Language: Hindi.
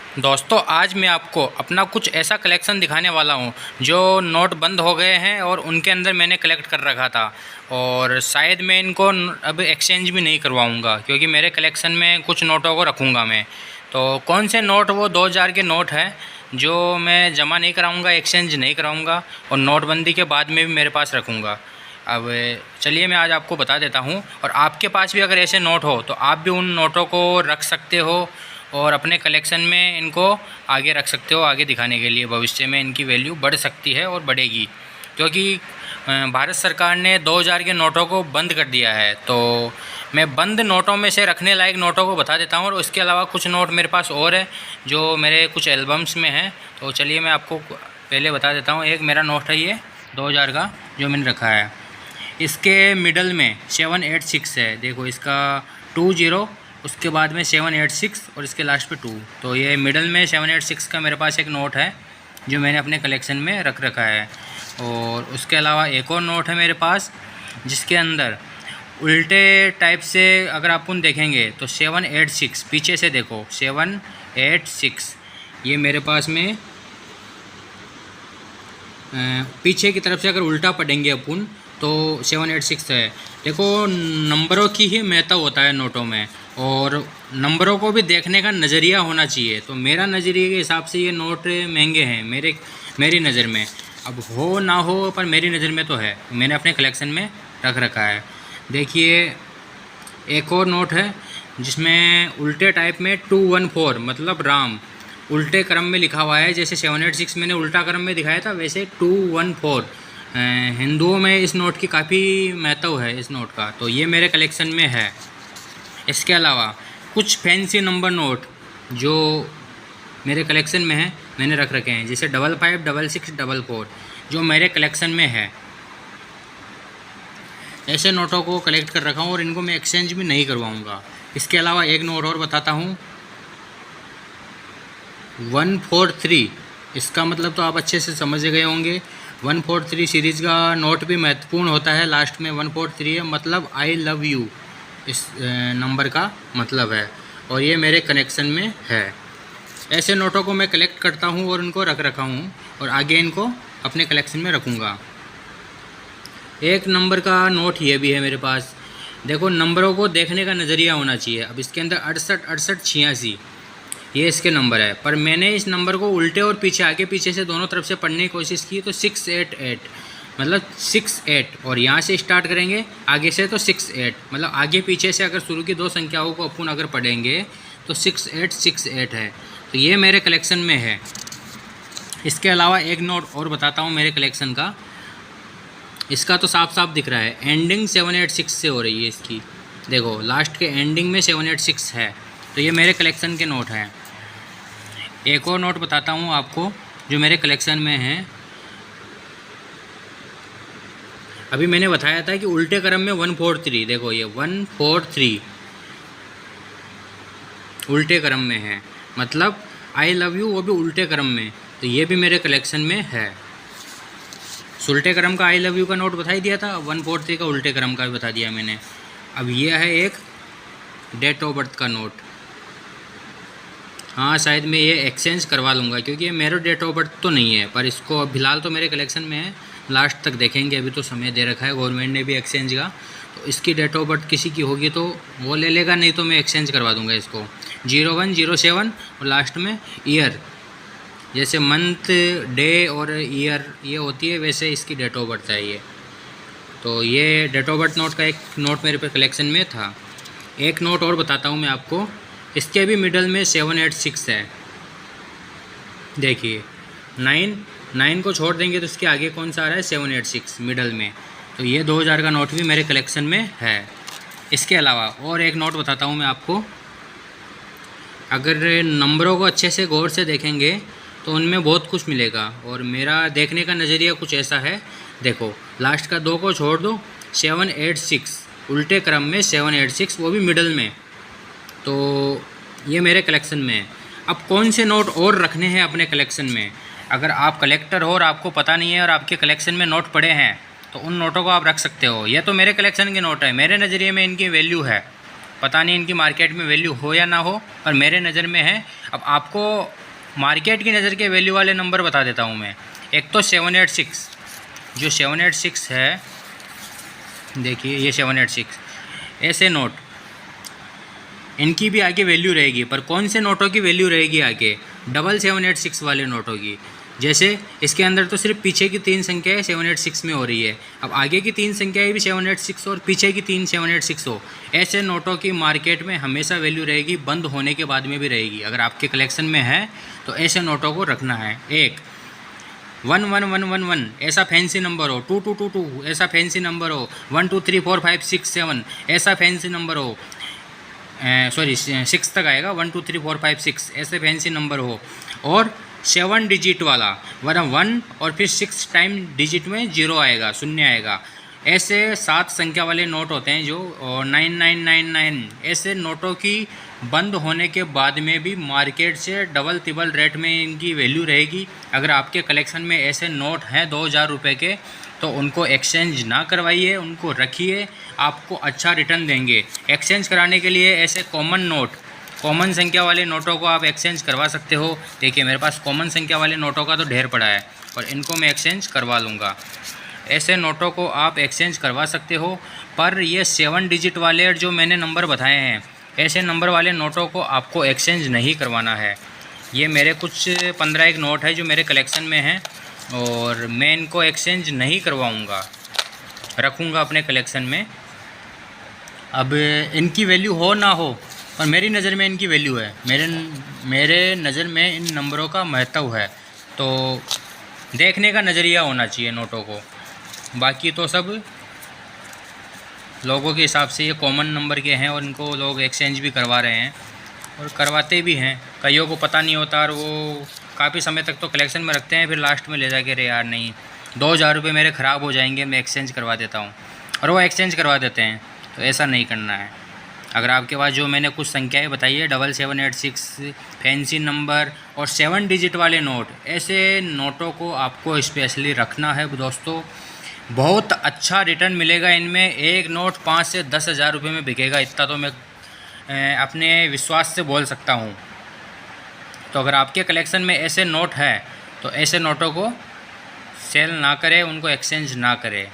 दोस्तों आज मैं आपको अपना कुछ ऐसा कलेक्शन दिखाने वाला हूं जो नोट बंद हो गए हैं और उनके अंदर मैंने कलेक्ट कर रखा था। और शायद मैं इनको अब एक्सचेंज भी नहीं करवाऊंगा क्योंकि मेरे कलेक्शन में कुछ नोटों को रखूंगा मैं। तो कौन से नोट, वो 2000 के नोट हैं जो मैं जमा नहीं कराऊंगा, एक्सचेंज नहीं कराऊंगा और नोटबंदी के बाद में भी मेरे पास रखूँगा। अब चलिए मैं आज आपको बता देता हूँ, और आपके पास भी अगर ऐसे नोट हो तो आप भी उन नोटों को रख सकते हो और अपने कलेक्शन में इनको आगे रख सकते हो। आगे दिखाने के लिए भविष्य में इनकी वैल्यू बढ़ सकती है और बढ़ेगी, क्योंकि भारत सरकार ने 2000 के नोटों को बंद कर दिया है। तो मैं बंद नोटों में से रखने लायक नोटों को बता देता हूँ, और उसके अलावा कुछ नोट मेरे पास और है जो मेरे कुछ एल्बम्स में हैं। तो चलिए मैं आपको पहले बता देता हूँ। एक मेरा नोट है ये 2000 का जो मैंने रखा है, इसके मिडल में 786 है। देखो इसका 20, उसके बाद में 786 और इसके लास्ट पे 2। तो ये मिडल में 786 का मेरे पास एक नोट है जो मैंने अपने कलेक्शन में रख रखा है। और उसके अलावा एक और नोट है मेरे पास जिसके अंदर उल्टे टाइप से अगर आप उन देखेंगे तो 786, पीछे से देखो 786, ये मेरे पास में पीछे की तरफ से अगर उल्टा पढ़ेंगे अपन तो 786 है। देखो नंबरों की ही महत्व होता है नोटों में, और नंबरों को भी देखने का नज़रिया होना चाहिए। तो मेरा नज़रिए के हिसाब से ये नोट महंगे हैं मेरी नज़र में। अब हो ना हो पर मेरी नज़र में तो है, मैंने अपने कलेक्शन में रख रखा है। देखिए एक और नोट है जिसमें उल्टे टाइप में 214 मतलब राम उल्टे क्रम में लिखा हुआ है। जैसे 786 मैंने उल्टा क्रम में दिखाया था, वैसे 214 हिंदुओं में इस नोट की काफ़ी महत्व है इस नोट का। तो ये मेरे कलेक्शन में है। इसके अलावा कुछ फैंसी नंबर नोट जो मेरे कलेक्शन में है मैंने रख रखे हैं, जैसे 55, 66, 44 जो मेरे कलेक्शन में है। ऐसे नोटों को कलेक्ट कर रखा हूँ और इनको मैं एक्सचेंज भी नहीं करवाऊँगा। इसके अलावा एक नोट और बताता हूँ, 143। इसका मतलब तो आप अच्छे से समझ गए होंगे। 143 सीरीज़ का नोट भी महत्वपूर्ण होता है। लास्ट में 143 है, मतलब आई लव यू इस नंबर का मतलब है, और ये मेरे कलेक्शन में है। ऐसे नोटों को मैं कलेक्ट करता हूँ और उनको रख रखा हूँ, और आगे इनको अपने कलेक्शन में रखूँगा। एक नंबर का नोट ये भी है मेरे पास। देखो नंबरों को देखने का नज़रिया होना चाहिए। अब इसके अंदर 68, 68, 86 ये इसके नंबर है, पर मैंने इस नंबर को उल्टे और पीछे, आगे पीछे से दोनों तरफ से पढ़ने की कोशिश की तो 688 मतलब 68, और यहाँ से स्टार्ट करेंगे आगे से तो 68 मतलब आगे पीछे से अगर शुरू की दो संख्याओं को अपन अगर पढ़ेंगे तो 6868 है। तो ये मेरे कलेक्शन में है। इसके अलावा एक नोट और बताता हूँ मेरे कलेक्शन का। इसका तो साफ साफ दिख रहा है, एंडिंग 786 से हो रही है इसकी। देखो लास्ट के एंडिंग में 786 है। तो ये मेरे कलेक्शन के नोट हैं। एक और नोट बताता हूँ आपको जो मेरे कलेक्शन में है। अभी मैंने बताया था कि उल्टे क्रम में 143, देखो ये 143 उल्टे क्रम में है, मतलब आई लव यू वो भी उल्टे क्रम में। तो ये भी मेरे कलेक्शन में है। उल्टे क्रम का आई लव यू का नोट बता ही दिया था, 143 का उल्टे क्रम का भी बता दिया मैंने। अब ये है एक डेट ऑफ बर्थ का नोट। हाँ शायद मैं ये एक्सचेंज करवा लूँगा क्योंकि ये मेरा डेट ऑफ बर्थ तो नहीं है, पर इसको फिलहाल तो मेरे कलेक्शन में है। लास्ट तक देखेंगे, अभी तो समय दे रखा है गवर्नमेंट ने भी एक्सचेंज का। तो इसकी डेट ऑफ बर्थ किसी की होगी तो वो ले लेगा, नहीं तो मैं एक्सचेंज करवा दूँगा इसको। 0107 और लास्ट में ईयर, जैसे मंथ, डे और ईयर ये होती है, वैसे इसकी डेट ऑफ बर्थ है ये। तो ये डेट ऑफ बर्थ नोट का एक नोट मेरे पे कलेक्शन में था। एक नोट और बताता हूँ मैं आपको। इसके भी मिडल में 786 है। देखिए 9 को छोड़ देंगे तो इसके आगे कौन सा आ रहा है, 786 मिडल में। तो ये 2000 का नोट भी मेरे कलेक्शन में है। इसके अलावा और एक नोट बताता हूँ मैं आपको। अगर नंबरों को अच्छे से गौर से देखेंगे तो उनमें बहुत कुछ मिलेगा, और मेरा देखने का नज़रिया कुछ ऐसा है। देखो लास्ट का 2 को छोड़ दो, 786 उल्टे क्रम में 786 वो भी मिडल में। तो ये मेरे कलेक्शन में है। अब कौन से नोट और रखने हैं अपने कलेक्शन में, अगर आप कलेक्टर हो और आपको पता नहीं है और आपके कलेक्शन में नोट पड़े हैं तो उन नोटों को आप रख सकते हो। ये तो मेरे कलेक्शन के नोट है, मेरे नज़रिए में इनकी वैल्यू है। पता नहीं इनकी मार्केट में वैल्यू हो या ना हो, पर मेरे नज़र में है। अब आपको मार्केट की नज़र के वैल्यू वाले नंबर बता देता हूँ मैं। एक तो 786, जो 786 है, देखिए ये 786 ऐसे नोट, इनकी भी आगे वैल्यू रहेगी। पर कौन से नोटों की वैल्यू रहेगी आगे? 786 वाले नोटों की। जैसे इसके अंदर तो सिर्फ पीछे की 3 संख्याएँ 786 में हो रही है, अब आगे की 3 संख्याएँ भी 786 और पीछे की 3 786 हो, ऐसे नोटों की मार्केट में हमेशा वैल्यू रहेगी, बंद होने के बाद में भी रहेगी। अगर आपके कलेक्शन में है तो ऐसे नोटों को रखना है। एक 11111 ऐसा फैंसी नंबर हो, 2222 ऐसा फैंसी नंबर हो, 1 2 3 4 5 6 7 ऐसा फैंसी नंबर हो, सॉरी 6 तक आएगा, 1 2 3 4 5 6 ऐसे फैंसी नंबर हो, और 7 डिजिट वाला, वरना 1 और फिर 6 टाइम डिजिट में 0 आएगा, शून्य आएगा। ऐसे 7 संख्या वाले नोट होते हैं जो 9999, ऐसे नोटों की बंद होने के बाद में भी मार्केट से डबल तिबल रेट में इनकी वैल्यू रहेगी। अगर आपके कलेक्शन में ऐसे नोट हैं 2000 रुपये के, तो उनको एक्सचेंज ना करवाइए, उनको रखिए, आपको अच्छा रिटर्न देंगे। एक्सचेंज कराने के लिए ऐसे कॉमन नोट, कॉमन संख्या वाले नोटों को आप एक्सचेंज करवा सकते हो। देखिए मेरे पास कॉमन संख्या वाले नोटों का तो ढेर पड़ा है, और इनको मैं एक्सचेंज करवा लूँगा। ऐसे नोटों को आप एक्सचेंज करवा सकते हो। पर ये 7 डिजिट वाले जो मैंने नंबर बताए हैं, ऐसे नंबर वाले नोटों को आपको एक्सचेंज नहीं करवाना है। ये मेरे कुछ 15 नोट है जो मेरे कलेक्शन में हैं, और मैं इनको एक्सचेंज नहीं करवाऊँगा, रखूँगा अपने कलेक्शन में। अब इनकी वैल्यू हो ना हो, और मेरी नज़र में इनकी वैल्यू है, मेरे नज़र में इन नंबरों का महत्व है। तो देखने का नज़रिया होना चाहिए नोटों को। बाकी तो सब लोगों के हिसाब से ये कॉमन नंबर के हैं, और इनको लोग एक्सचेंज भी करवा रहे हैं और करवाते भी हैं। कईयों को पता नहीं होता, और वो काफ़ी समय तक तो कलेक्शन में रखते हैं, फिर लास्ट में ले जाके, अरे यार नहीं 2000 रुपये मेरे ख़राब हो जाएंगे, मैं एक्सचेंज करवा देता हूँ, और वो एक्सचेंज करवा देते हैं। तो ऐसा नहीं करना है। अगर आपके पास जो मैंने कुछ संख्याएं बताई है 7786 फैंसी नंबर और 7 डिजिट वाले नोट, ऐसे नोटों को आपको स्पेशली रखना है दोस्तों। बहुत अच्छा रिटर्न मिलेगा इनमें। एक नोट 5 से 10 हज़ार रुपये में बिकेगा, इतना तो मैं अपने विश्वास से बोल सकता हूँ। तो अगर आपके कलेक्शन में ऐसे नोट हैं तो ऐसे नोटों को सेल ना करें, उनको एक्सचेंज ना करें।